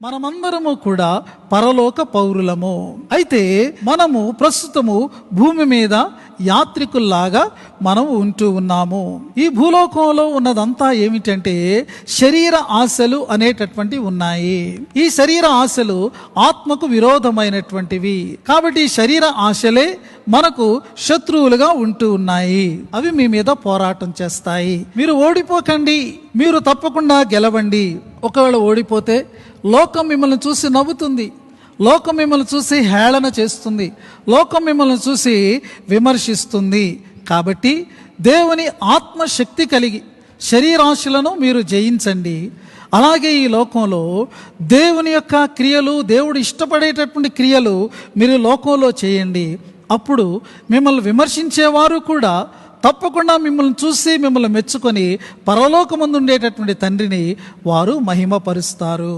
మనమందరము కూడా పరలోక పౌరులము. అయితే మనము ప్రస్తుతము భూమి మీద యాత్రికుల్లాగా మనం ఉంటూ ఉన్నాము. ఈ భూలోకంలో ఉన్నదంతా ఏమిటంటే శరీర ఆశలు అనేటటువంటి ఉన్నాయి. ఈ శరీర ఆశలు ఆత్మకు విరోధమైనటువంటివి. కాబట్టి ఈ శరీర ఆశలే మనకు శత్రువులుగా ఉంటూ ఉన్నాయి. అవి మీ మీద పోరాటం చేస్తాయి. మీరు ఓడిపోకండి, మీరు తప్పకుండా గెలవండి. ఒకవేళ ఓడిపోతే లోకం మిమ్మల్ని చూసి నవ్వుతుంది, లోకం మిమ్మల్ని చూసి హేళన చేస్తుంది, లోకం మిమ్మల్ని చూసి విమర్శిస్తుంది. కాబట్టి దేవుని ఆత్మశక్తి కలిగి శరీరాశలను మీరు జయించండి. అలాగే ఈ లోకంలో దేవుని యొక్క క్రియలు, దేవుడు ఇష్టపడేటటువంటి క్రియలు మీరు లోకంలో చేయండి. అప్పుడు మిమ్మల్ని విమర్శించేవారు కూడా తప్పకుండా మిమ్మల్ని చూసి మిమ్మల్ని మెచ్చుకొని పరలోకమందు ఉండేటటువంటి తండ్రిని వారు మహిమపరుస్తారు.